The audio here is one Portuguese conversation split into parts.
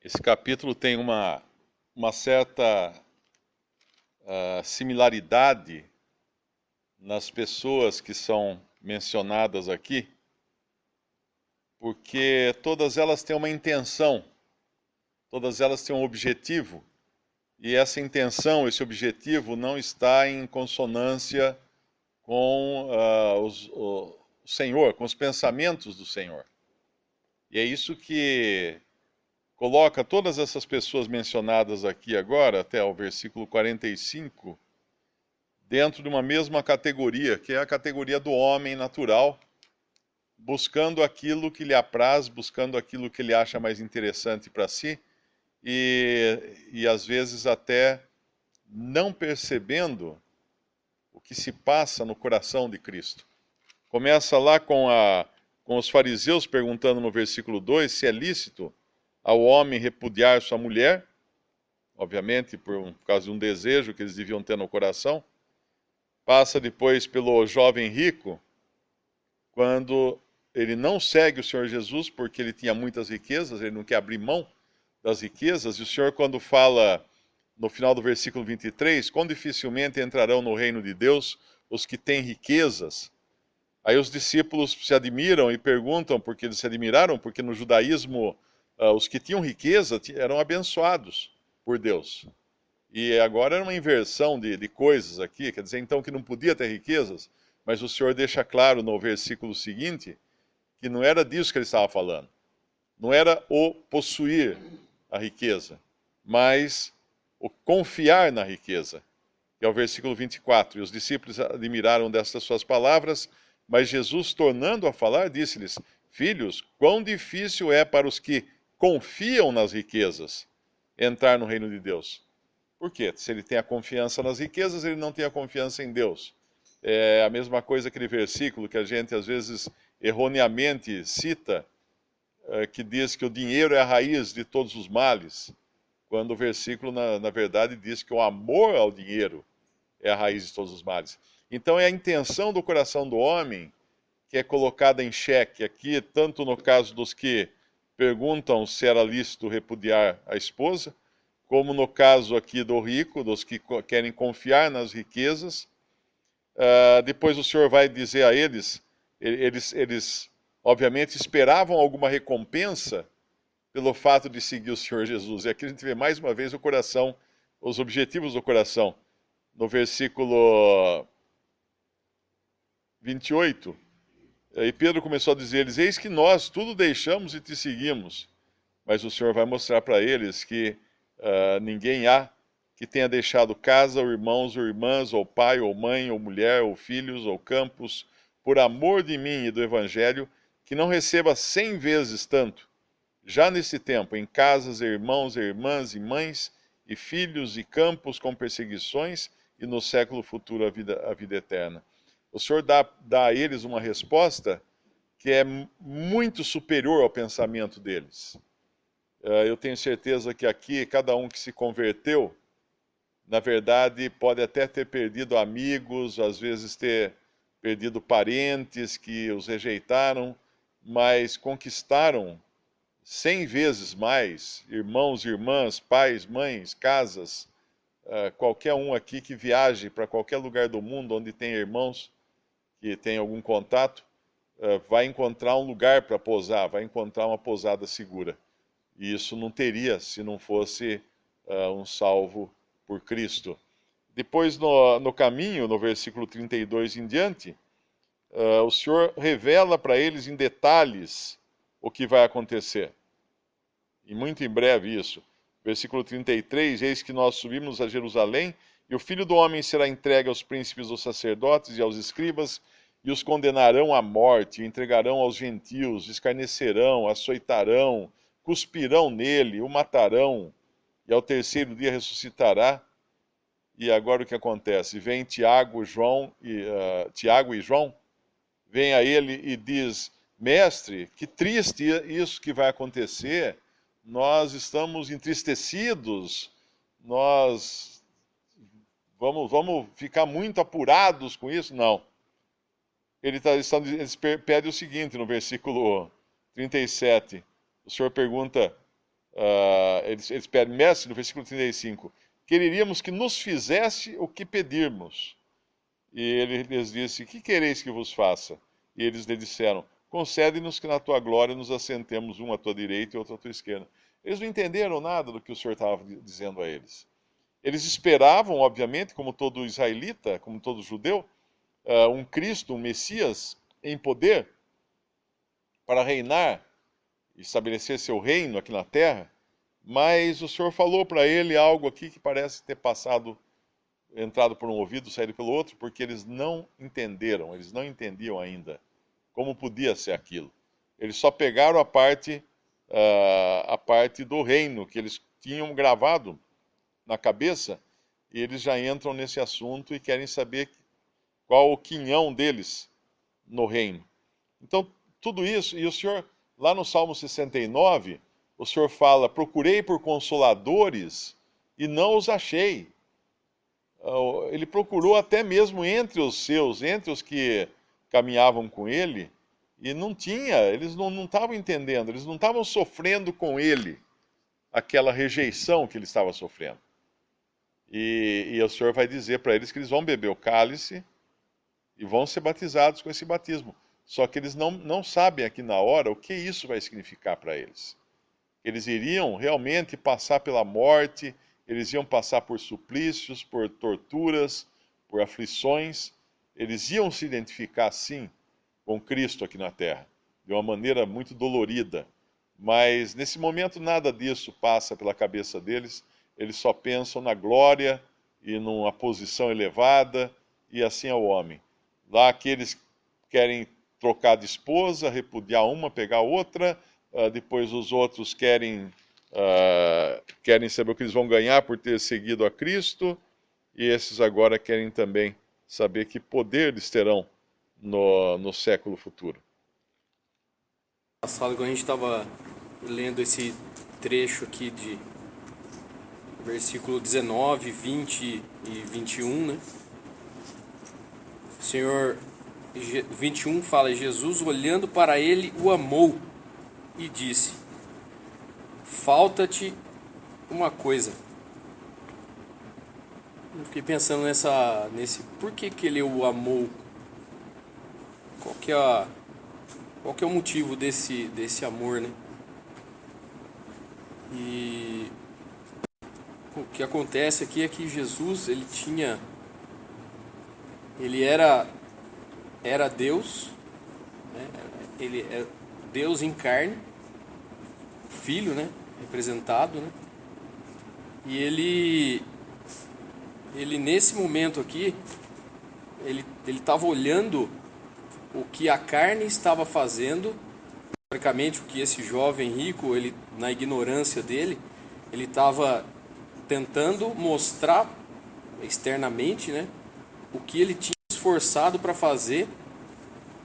Esse capítulo tem uma certa similaridade nas pessoas que são mencionadas aqui, porque todas elas têm uma intenção, todas elas têm um objetivo, e essa intenção, esse objetivo não está em consonância com o Senhor, com os pensamentos do Senhor. E é isso que coloca todas essas pessoas mencionadas aqui agora, até o versículo 45, dentro de uma mesma categoria, que é a categoria do homem natural, buscando aquilo que lhe apraz, buscando aquilo que ele acha mais interessante para si, e às vezes até não percebendo o que se passa no coração de Cristo. Começa lá com os fariseus perguntando no versículo 2 se é lícito ao homem repudiar sua mulher, obviamente por causa de um desejo que eles deviam ter no coração. Passa depois pelo jovem rico, quando ele não segue o Senhor Jesus porque ele tinha muitas riquezas, ele não quer abrir mão das riquezas, e o Senhor, quando fala no final do versículo 23, quão dificilmente entrarão no reino de Deus os que têm riquezas. Aí os discípulos se admiram e perguntam porque eles se admiraram, porque no judaísmo os que tinham riqueza eram abençoados por Deus. E agora era uma inversão de coisas aqui, quer dizer então que não podia ter riquezas, mas o Senhor deixa claro no versículo seguinte que não era disso que ele estava falando. Não era o possuir a riqueza, mas o confiar na riqueza, que é o versículo 24. E os discípulos admiraram destas suas palavras, mas Jesus, tornando a falar, disse-lhes: Filhos, quão difícil é para os que confiam nas riquezas entrar no reino de Deus. Por quê? Se ele tem a confiança nas riquezas, ele não tem a confiança em Deus. É a mesma coisa aquele versículo que a gente às vezes erroneamente cita, que diz que o dinheiro é a raiz de todos os males, quando o versículo, na verdade, diz que o amor ao dinheiro é a raiz de todos os males. Então é a intenção do coração do homem que é colocada em xeque aqui, tanto no caso dos que perguntam se era lícito repudiar a esposa, como no caso aqui do rico, dos que querem confiar nas riquezas. Depois o Senhor vai dizer a eles obviamente esperavam alguma recompensa pelo fato de seguir o Senhor Jesus. E aqui a gente vê mais uma vez o coração, os objetivos do coração. No versículo 28, e Pedro começou a dizer-lhes: Eis que nós tudo deixamos e te seguimos. Mas o Senhor vai mostrar para eles que ninguém há que tenha deixado casa, ou irmãos, ou irmãs, ou pai, ou mãe, ou mulher, ou filhos, ou campos, por amor de mim e do Evangelho, que não receba 100 vezes tanto, já nesse tempo, em casas, irmãos, irmãs e mães, e filhos e campos com perseguições, e no século futuro a vida eterna. O Senhor dá a eles uma resposta que é muito superior ao pensamento deles. Eu tenho certeza que aqui, cada um que se converteu, na verdade, pode até ter perdido amigos, às vezes ter perdido parentes que os rejeitaram, mas conquistaram 100 vezes mais irmãos, irmãs, pais, mães, casas. Qualquer um aqui que viaje para qualquer lugar do mundo onde tem irmãos que tem algum contato, vai encontrar um lugar para pousar, vai encontrar uma pousada segura. E isso não teria se não fosse um salvo por Cristo. Depois, no caminho, no versículo 32 em diante, o Senhor revela para eles em detalhes o que vai acontecer. E muito em breve isso. Versículo 33, eis que nós subimos a Jerusalém, e o Filho do Homem será entregue aos príncipes dos sacerdotes e aos escribas, e os condenarão à morte, e entregarão aos gentios, escarnecerão, açoitarão, cuspirão nele, o matarão, e ao terceiro dia ressuscitará. E agora o que acontece? Vem Tiago e João, vem a ele e diz: Mestre, que triste isso que vai acontecer, nós estamos entristecidos, nós vamos ficar muito apurados com isso? Não. Eles pedem o seguinte no versículo 37. O Senhor pergunta: eles pedem, mestre, no versículo 35, quereríamos que nos fizesse o que pedirmos. E ele lhes disse, que quereis que vos faça? E eles lhe disseram, concede-nos que na tua glória nos assentemos um à tua direita e outro à tua esquerda. Eles não entenderam nada do que o Senhor estava dizendo a eles. Eles esperavam, obviamente, como todo israelita, como todo judeu, um Cristo, um Messias em poder para reinar, estabelecer seu reino aqui na terra, mas o Senhor falou para ele algo aqui que parece ter entrado por um ouvido, saído pelo outro, porque eles não entenderam, eles não entendiam ainda como podia ser aquilo. Eles só pegaram a parte do reino que eles tinham gravado na cabeça, e eles já entram nesse assunto e querem saber qual o quinhão deles no reino. Então, tudo isso, e o Senhor, lá no Salmo 69, o Senhor fala, procurei por consoladores e não os achei. Ele procurou até mesmo entre os seus, entre os que caminhavam com ele, e não tinha, eles não estavam entendendo, eles não estavam sofrendo com ele aquela rejeição que ele estava sofrendo. E o Senhor vai dizer para eles que eles vão beber o cálice e vão ser batizados com esse batismo. Só que eles não sabem aqui na hora o que isso vai significar para eles. Eles iriam realmente passar pela morte, eles iam passar por suplícios, por torturas, por aflições. Eles iam se identificar, sim, com Cristo aqui na terra, de uma maneira muito dolorida. Mas nesse momento nada disso passa pela cabeça deles. Eles só pensam na glória e numa posição elevada, e assim é o homem. Lá aqueles querem trocar de esposa, repudiar uma, pegar outra, depois os outros querem saber o que eles vão ganhar por ter seguido a Cristo, e esses agora querem também saber que poder eles terão no século futuro. Passado, quando a gente estava lendo esse trecho aqui de versículo 19, 20 e 21, né? O Senhor, 21 fala, Jesus olhando para ele o amou e disse, falta-te uma coisa. Eu fiquei pensando nesse por que ele o amou? Qual que é o motivo desse amor, né? E o que acontece aqui é que Jesus, ele era Deus, né? Ele é Deus em carne, Filho, né? Representado, né? E ele nesse momento aqui, ele estava olhando o que a carne estava fazendo, historicamente o que esse jovem rico, ele na ignorância dele, ele estava tentando mostrar externamente, né, o que ele tinha esforçado para fazer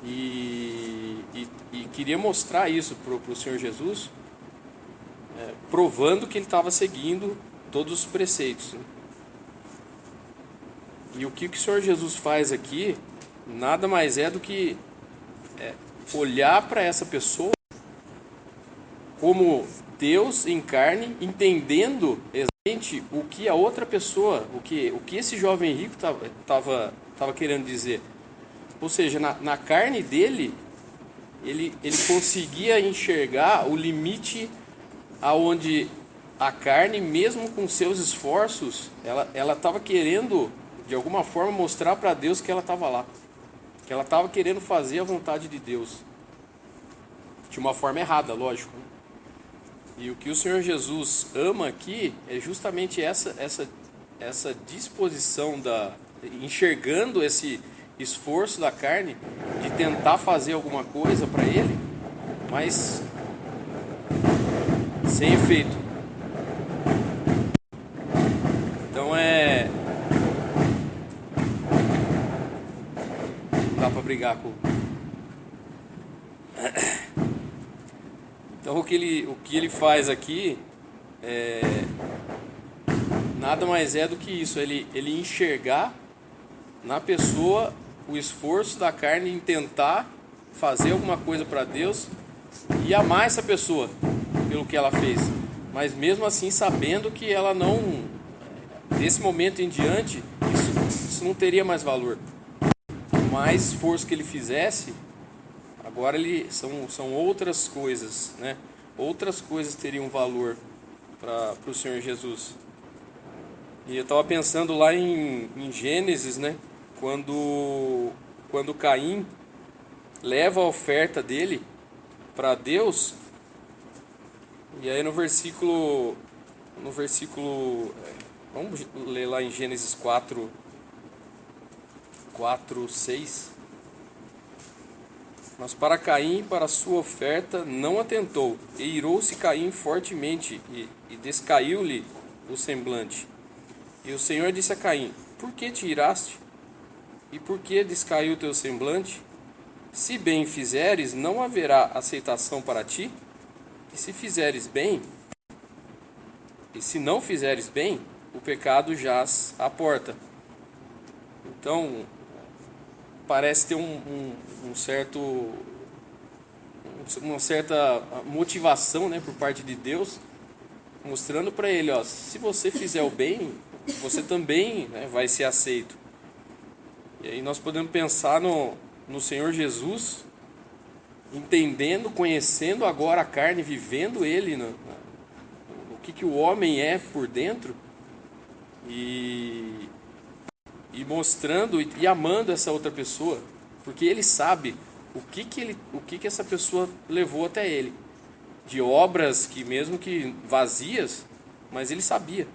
e queria mostrar isso para o Senhor Jesus, provando que ele estava seguindo todos os preceitos, né? E o que o Senhor Jesus faz aqui nada mais é do que olhar para essa pessoa como Deus em carne, entendendo exatamente o que a outra pessoa, o que esse jovem rico estava querendo dizer. Ou seja, na carne dele, ele conseguia enxergar o limite aonde a carne, mesmo com seus esforços, ela estava querendo, de alguma forma, mostrar para Deus que ela estava lá. Que ela estava querendo fazer a vontade de Deus. De uma forma errada, lógico. E o que o Senhor Jesus ama aqui é justamente essa disposição, enxergando esse esforço da carne de tentar fazer alguma coisa para Ele, mas sem efeito. Então não dá para brigar com. Então o que ele faz aqui nada mais é do que isso, ele enxergar na pessoa o esforço da carne em tentar fazer alguma coisa para Deus e amar essa pessoa pelo que ela fez. mas mesmo assim sabendo que ela não, desse momento em diante, isso não teria mais valor. Por mais esforço que ele fizesse, agora são outras coisas, né? Outras coisas teriam valor para o Senhor Jesus. E eu estava pensando lá em Gênesis, né? Quando Caim leva a oferta dele para Deus, e aí no versículo, vamos ler lá em Gênesis 4:6. Mas para Caim, para a sua oferta, não atentou, e irou-se Caim fortemente, e descaiu-lhe o semblante. E o Senhor disse a Caim: Por que te iraste? E por que descaiu o teu semblante? Se bem fizeres, não haverá aceitação para ti, e se fizeres bem, e se não fizeres bem, o pecado jaz à porta. Então, parece ter uma certa motivação, né, por parte de Deus, mostrando para ele, ó, se você fizer o bem, você também, né, vai ser aceito. E aí nós podemos pensar no Senhor Jesus, entendendo, conhecendo agora a carne, vivendo ele, o que o homem é por dentro, e mostrando e amando essa outra pessoa, porque ele sabe o que essa pessoa levou até ele, de obras que mesmo que vazias, mas ele sabia.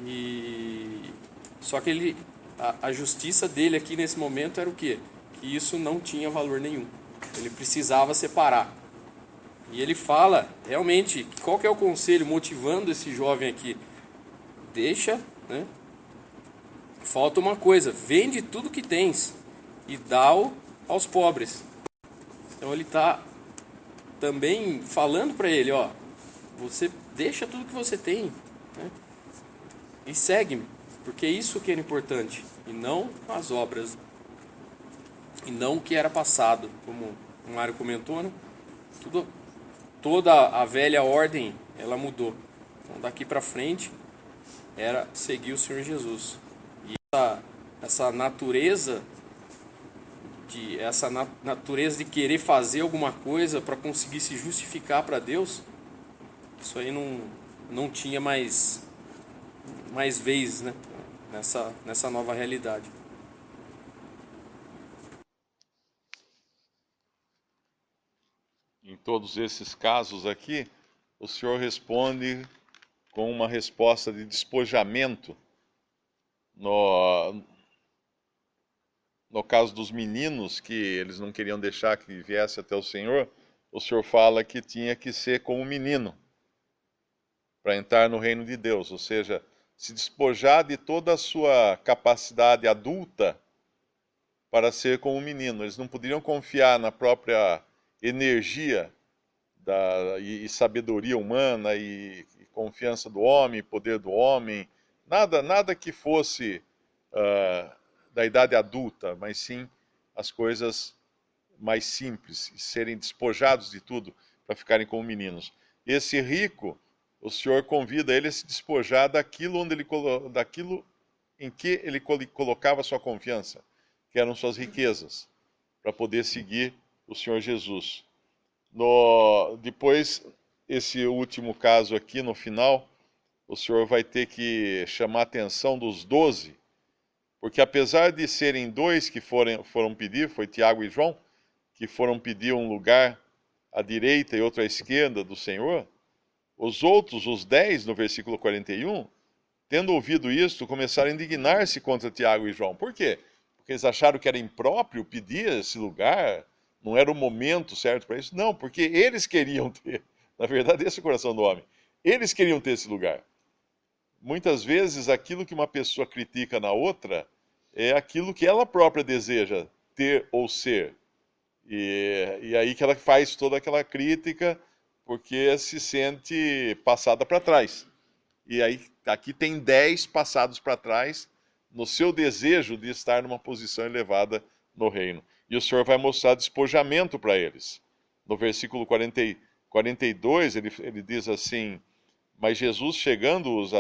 E só que a justiça dele aqui nesse momento era o quê? Que isso não tinha valor nenhum. Ele precisava separar. E ele fala, realmente, qual que é o conselho motivando esse jovem aqui? Deixa, né? Falta uma coisa, vende tudo que tens e dá-o aos pobres. Então ele está também falando para ele, ó, você deixa tudo que você tem, né, e segue-me, porque isso que era importante, e não as obras, e não o que era passado, como o Mário comentou, né? Toda a velha ordem, ela mudou. Então daqui para frente era seguir o Senhor Jesus. E essa natureza de querer fazer alguma coisa para conseguir se justificar para Deus, isso aí não tinha mais vez, né, nessa nova realidade. Em todos esses casos aqui, o Senhor responde com uma resposta de despojamento. No caso dos meninos, que eles não queriam deixar que viesse até o Senhor, o Senhor fala que tinha que ser como um menino para entrar no reino de Deus, ou seja, se despojar de toda a sua capacidade adulta para ser como um menino. Eles não poderiam confiar na própria energia e sabedoria humana e confiança do homem, poder do homem, nada que fosse da idade adulta, mas sim as coisas mais simples, e serem despojados de tudo para ficarem como meninos. Esse rico, o Senhor convida ele a se despojar daquilo em que ele colocava sua confiança, que eram suas riquezas, para poder seguir o Senhor Jesus. Depois, esse último caso aqui, no final, o Senhor vai ter que chamar a atenção dos 12, porque apesar de serem dois que foram pedir, foi Tiago e João, que foram pedir um lugar à direita e outro à esquerda do Senhor, os outros, os 10, no versículo 41, tendo ouvido isto, começaram a indignar-se contra Tiago e João. Por quê? Porque eles acharam que era impróprio pedir esse lugar, não era o momento certo para isso. Não, porque eles queriam ter. Na verdade, esse é o coração do homem. Eles queriam ter esse lugar. Muitas vezes, aquilo que uma pessoa critica na outra é aquilo que ela própria deseja ter ou ser. E aí que ela faz toda aquela crítica porque se sente passada para trás. E aí, aqui tem 10 passados para trás no seu desejo de estar numa posição elevada no reino. E o Senhor vai mostrar despojamento para eles. No versículo 42, ele diz assim: mas Jesus, chamando-os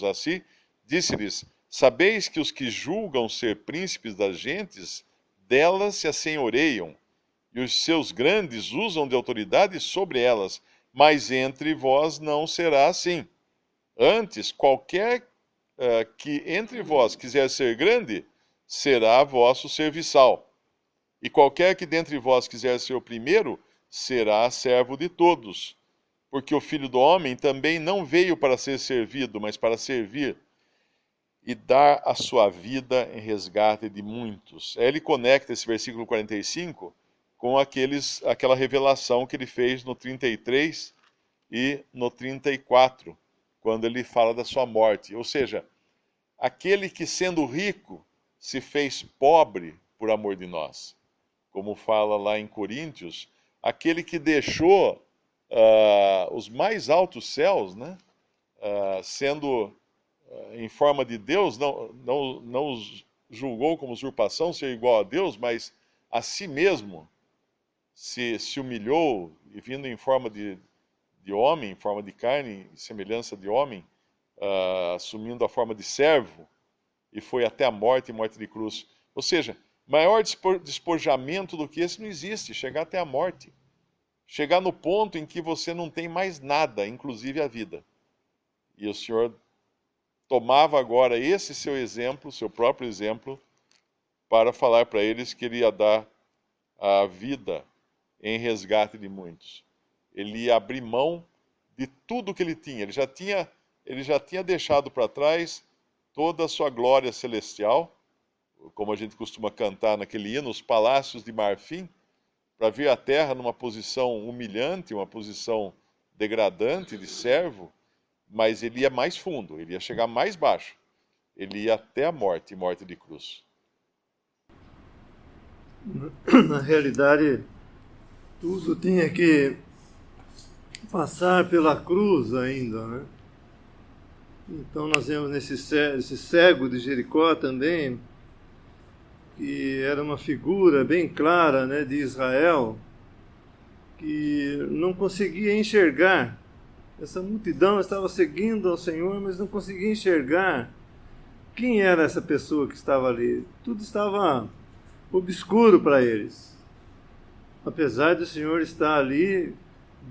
a si, disse-lhes: sabeis que os que julgam ser príncipes das gentes, delas se assenhoreiam, e os seus grandes usam de autoridade sobre elas, mas entre vós não será assim. Antes, qualquer que entre vós quiser ser grande, será vosso serviçal. E qualquer que dentre vós quiser ser o primeiro, será servo de todos. Porque o Filho do Homem também não veio para ser servido, mas para servir e dar a sua vida em resgate de muitos. Aí ele conecta esse versículo 45 com aquela revelação que ele fez no 33 e no 34, quando ele fala da sua morte. Ou seja, aquele que sendo rico se fez pobre por amor de nós. Como fala lá em Coríntios, aquele que deixou os mais altos céus, né, sendo em forma de Deus, não os julgou como usurpação ser igual a Deus, mas a si mesmo se humilhou, e vindo em forma de homem, em forma de carne, em semelhança de homem, assumindo a forma de servo, e foi até a morte e morte de cruz. Ou seja, maior despojamento do que esse não existe, chegar até a morte. Chegar no ponto em que você não tem mais nada, inclusive a vida. E o Senhor tomava agora esse seu exemplo, seu próprio exemplo, para falar para eles que ele ia dar a vida em resgate de muitos. Ele ia abrir mão de tudo que ele tinha. Ele já tinha deixado para trás toda a sua glória celestial, como a gente costuma cantar naquele hino, os palácios de marfim, para vir à terra numa posição humilhante, uma posição degradante de servo, mas ele ia mais fundo, ele ia chegar mais baixo. Ele ia até a morte, morte de cruz. Na realidade, tudo tinha que passar pela cruz ainda, né? Então nós vemos esse cego de Jericó também, que era uma figura bem clara, né, de Israel, que não conseguia enxergar. Essa multidão estava seguindo ao Senhor, mas não conseguia enxergar quem era essa pessoa que estava ali. Tudo estava obscuro para eles. Apesar do Senhor estar ali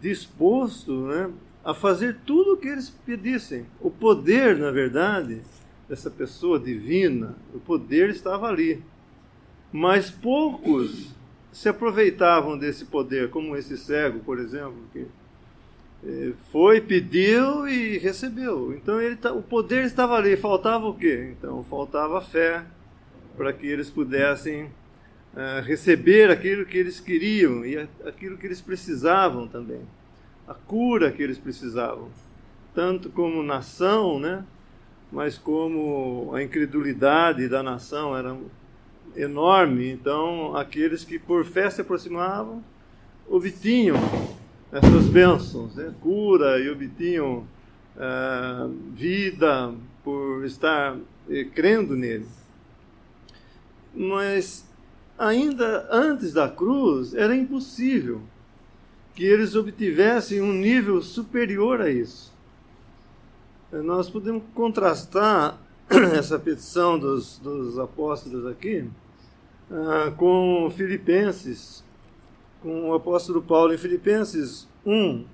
disposto, né, a fazer tudo o que eles pedissem. O poder, na verdade, dessa pessoa divina, o poder estava ali. Mas poucos se aproveitavam desse poder, como esse cego, por exemplo, que foi, pediu e recebeu. Então o poder estava ali. Faltava o quê? Então faltava fé para que eles pudessem receber aquilo que eles queriam e aquilo que eles precisavam também. A cura que eles precisavam. Tanto como nação, né? Mas como a incredulidade da nação era enorme, então aqueles que por fé se aproximavam obtinham essas bênçãos, né? Cura, e obtinham vida por estar crendo nele. Mas ainda antes da cruz era impossível que eles obtivessem um nível superior a isso. Nós podemos contrastar essa petição dos apóstolos aqui com Filipenses, com o apóstolo Paulo em Filipenses 1.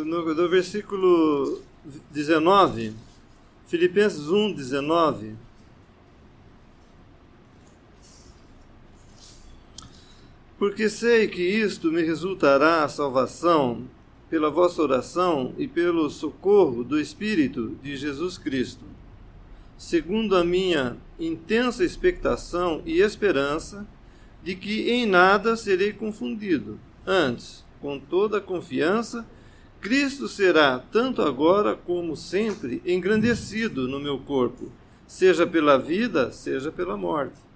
No versículo 19, Filipenses 1, 19. Porque sei que isto me resultará a salvação pela vossa oração e pelo socorro do Espírito de Jesus Cristo, segundo a minha intensa expectação e esperança de que em nada serei confundido. Antes, com toda a confiança, Cristo será, tanto agora como sempre, engrandecido no meu corpo, seja pela vida, seja pela morte.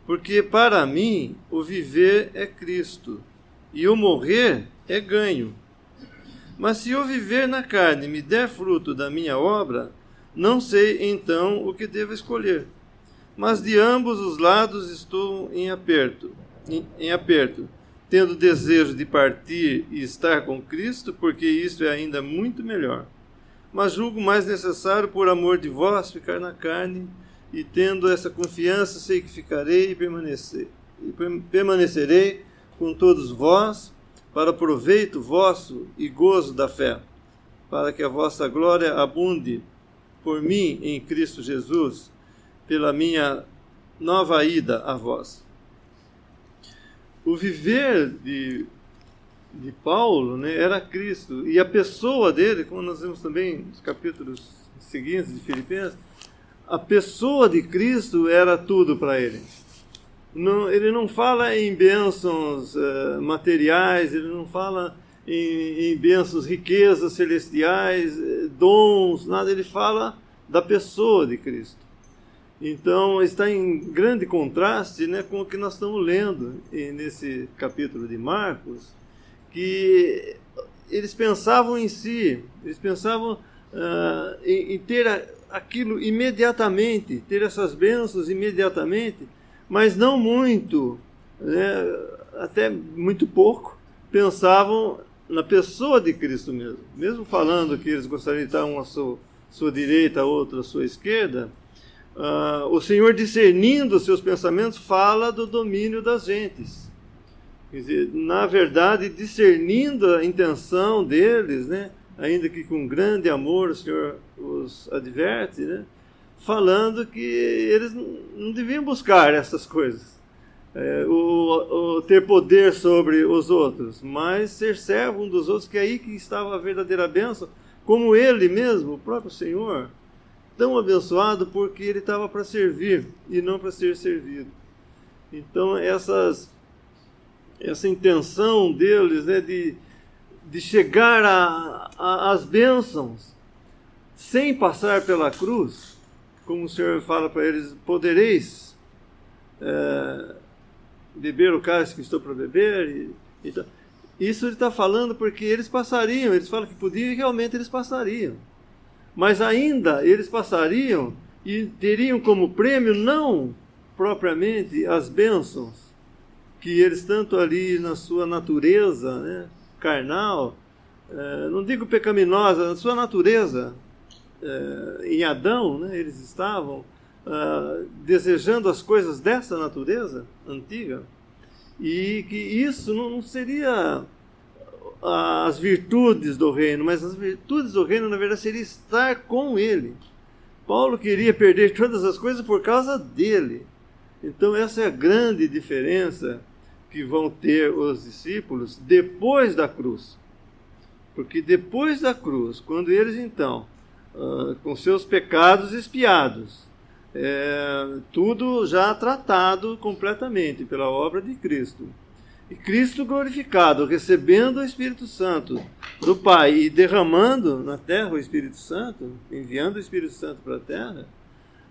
Porque para mim o viver é Cristo, e o morrer é ganho. Mas se eu viver na carne me der fruto da minha obra, não sei então o que devo escolher. mas de ambos os lados estou em aperto, tendo desejo de partir e estar com Cristo, porque isto é ainda muito melhor. Mas julgo mais necessário, por amor de vós, ficar na carne, e tendo essa confiança, sei que ficarei e permanecerei com todos vós, para proveito vosso e gozo da fé, para que a vossa glória abunde por mim em Cristo Jesus, pela minha nova ida a vós. O viver de Paulo, né, era Cristo, e a pessoa dele, como nós vemos também nos capítulos seguintes de Filipenses, a pessoa de Cristo era tudo para ele. Ele não fala em bênçãos materiais, ele não fala em bênçãos, riquezas celestiais, dons, nada, ele fala da pessoa de Cristo. Então, está em grande contraste, né, com o que nós estamos lendo nesse capítulo de Marcos, que eles pensavam em si, eles pensavam em ter aquilo imediatamente, ter essas bênçãos imediatamente, mas não muito, né, até muito pouco, pensavam na pessoa de Cristo mesmo. Mesmo falando que eles gostariam de estar um à sua direita, outro à sua esquerda, o Senhor, discernindo os seus pensamentos, fala do domínio das gentes. Quer dizer, na verdade, discernindo a intenção deles, né, ainda que com grande amor o Senhor os adverte, né, falando que eles não deviam buscar essas coisas, o ter poder sobre os outros, mas ser servo um dos outros, que é aí que estava a verdadeira bênção, como ele mesmo, o próprio Senhor, tão abençoado porque ele estava para servir e não para ser servido. Então essa intenção deles, né, de chegar às bênçãos sem passar pela cruz, como o Senhor fala para eles, podereis beber o cálice que estou para beber. Então, isso ele está falando porque eles passariam, eles falam que podiam e realmente eles passariam. Mas ainda eles passariam e teriam como prêmio não propriamente as bênçãos que eles tanto ali na sua natureza, né, carnal, não digo pecaminosa, na sua natureza, em Adão, né, eles estavam desejando as coisas dessa natureza antiga, e que isso não seria as virtudes do reino, mas as virtudes do reino, na verdade, seria estar com ele. Paulo queria perder todas as coisas por causa dele. Então essa é a grande diferença que vão ter os discípulos depois da cruz. Porque depois da cruz, quando eles então, com seus pecados expiados, tudo já tratado completamente pela obra de Cristo, e Cristo glorificado, recebendo o Espírito Santo do Pai e derramando na terra o Espírito Santo, enviando o Espírito Santo para a terra,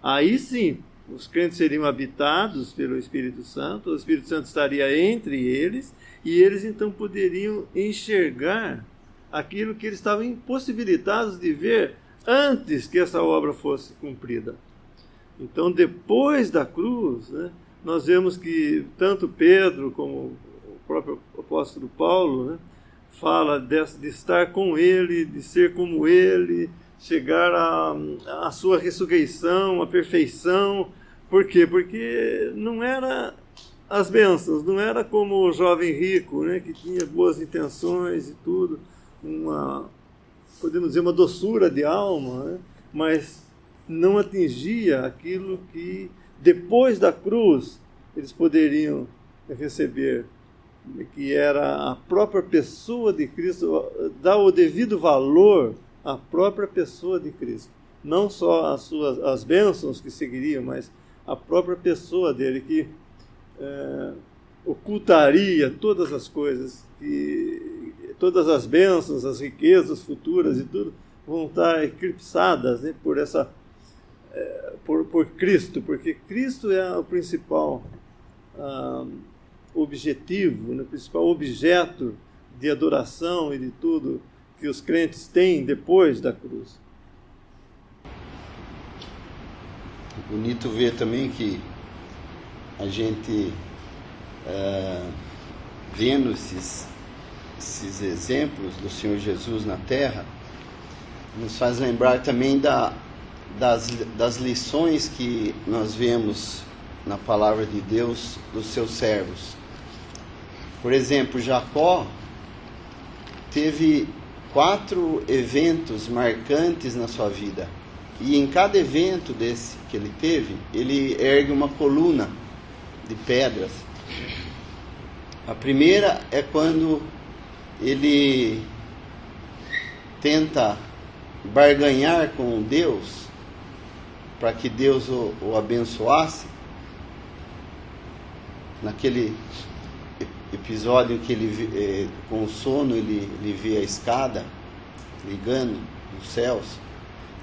aí sim, os crentes seriam habitados pelo Espírito Santo, o Espírito Santo estaria entre eles, e eles então poderiam enxergar aquilo que eles estavam impossibilitados de ver antes que essa obra fosse cumprida. Então, depois da cruz, né, nós vemos que tanto Pedro como o próprio apóstolo Paulo, né, fala de estar com ele, de ser como ele, chegar à sua ressurreição, à perfeição. Por quê? Porque não era as bênçãos, não era como o jovem rico, né, que tinha boas intenções e tudo, podemos dizer, uma doçura de alma, né, mas não atingia aquilo que depois da cruz eles poderiam receber, que era a própria pessoa de Cristo, dar o devido valor à própria pessoa de Cristo. Não só as bênçãos que seguiriam, mas a própria pessoa dele, que ocultaria todas as coisas, que todas as bênçãos, as riquezas futuras e tudo, vão estar eclipsadas, né, por Cristo, porque Cristo é o principal objetivo, o principal objeto de adoração e de tudo que os crentes têm depois da cruz. Bonito ver também que a gente, vendo esses exemplos do Senhor Jesus na terra, nos faz lembrar também das lições que nós vemos na palavra de Deus dos seus servos. Por exemplo, Jacó teve 4 eventos marcantes na sua vida. E em cada evento desse que ele teve, ele ergue uma coluna de pedras. A primeira é quando ele tenta barganhar com Deus para que Deus o abençoasse. Naquele episódio em que ele, com o sono, ele vê a escada ligando nos céus.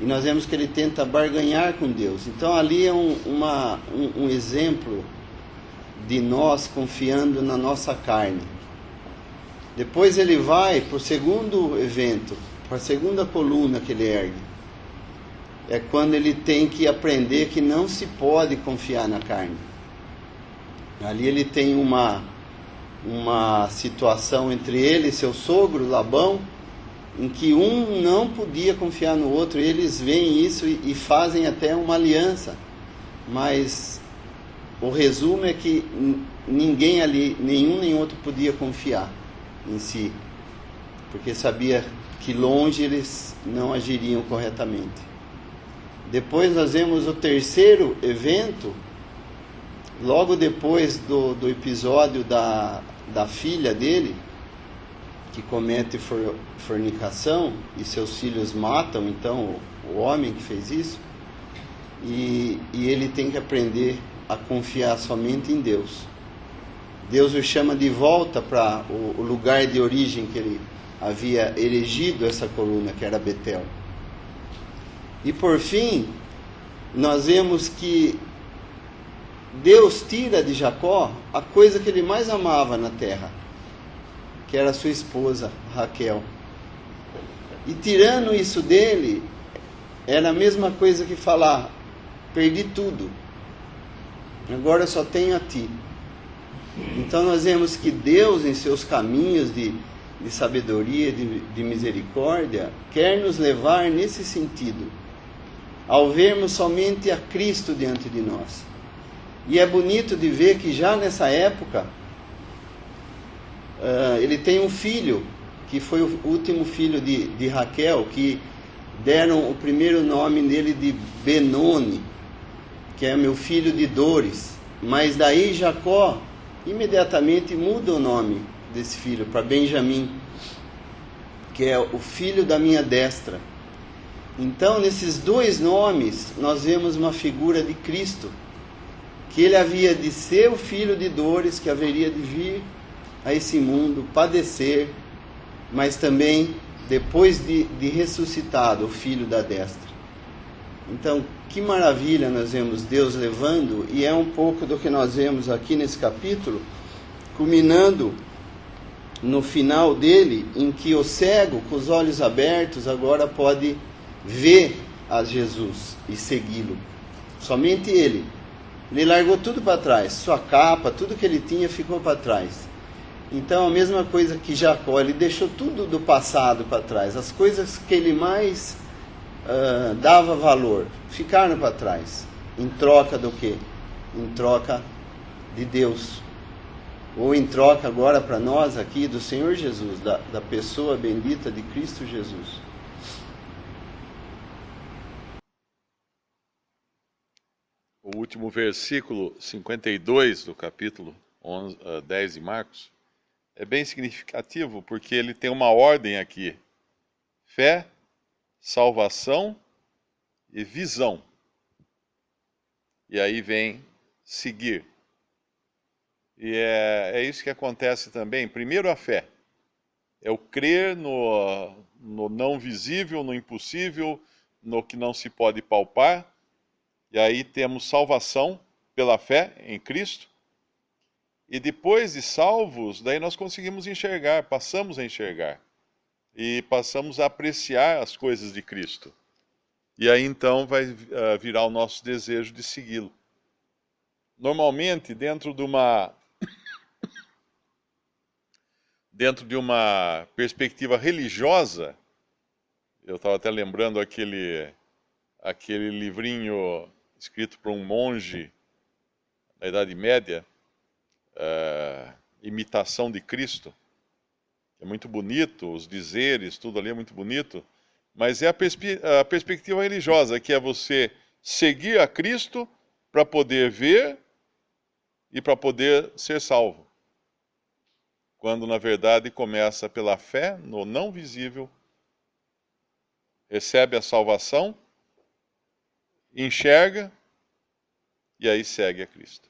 E nós vemos que ele tenta barganhar com Deus. Então ali é um exemplo de nós confiando na nossa carne. Depois ele vai para o segundo evento, para a segunda coluna que ele ergue. É quando ele tem que aprender que não se pode confiar na carne. Ali ele tem uma situação entre ele e seu sogro, Labão, em que um não podia confiar no outro. Eles veem isso e fazem até uma aliança. Mas o resumo é que ninguém ali, nenhum nem outro, podia confiar em si, porque sabia que longe eles não agiriam corretamente. Depois nós vemos o terceiro evento, logo depois do episódio da filha dele, que comete fornicação e seus filhos matam, então, o homem que fez isso, e ele tem que aprender a confiar somente em Deus. Deus o chama de volta para o lugar de origem que ele havia erigido essa coluna, que era Betel. E por fim, nós vemos que Deus tira de Jacó a coisa que ele mais amava na terra, que era sua esposa, Raquel. E tirando isso dele, era a mesma coisa que falar: perdi tudo, agora eu só tenho a ti. Então nós vemos que Deus, em seus caminhos de sabedoria, de misericórdia, quer nos levar nesse sentido, ao vermos somente a Cristo diante de nós. E é bonito de ver que já nessa época, ele tem um filho, que foi o último filho de Raquel, que deram o primeiro nome dele de Benoni, que é meu filho de dores. Mas daí Jacó imediatamente muda o nome desse filho para Benjamim, que é o filho da minha destra. Então, nesses 2 nomes, nós vemos uma figura de Cristo, que ele havia de ser o filho de dores, que haveria de vir a esse mundo, padecer, mas também, depois de ressuscitado, o filho da destra. Então, que maravilha nós vemos Deus levando, e é um pouco do que nós vemos aqui nesse capítulo, culminando no final dele, em que o cego, com os olhos abertos, agora pode ver a Jesus e segui-lo. Somente ele. Ele largou tudo para trás, sua capa, tudo que ele tinha ficou para trás. Então, a mesma coisa que Jacó, ele deixou tudo do passado para trás. As coisas que ele mais dava valor ficaram para trás. Em troca do quê? Em troca de Deus. Ou em troca agora para nós aqui do Senhor Jesus, da pessoa bendita de Cristo Jesus. O último versículo 52 do capítulo 10 de Marcos é bem significativo, porque ele tem uma ordem aqui: fé, salvação e visão. E aí vem seguir. E é isso que acontece também. Primeiro, a fé. É o crer no não visível, no impossível, no que não se pode palpar. E aí temos salvação pela fé em Cristo. E depois de salvos, daí nós conseguimos enxergar, passamos a enxergar. E passamos a apreciar as coisas de Cristo. e aí então vai virar o nosso desejo de segui-lo. Normalmente, dentro de uma perspectiva religiosa, eu estava até lembrando aquele livrinho escrito por um monge da Idade Média, Imitação de Cristo. É muito bonito, os dizeres, tudo ali é muito bonito, mas é a perspectiva religiosa, que é você seguir a Cristo para poder ver e para poder ser salvo. Quando, na verdade, começa pela fé no não visível, recebe a salvação, enxerga e aí segue a Cristo.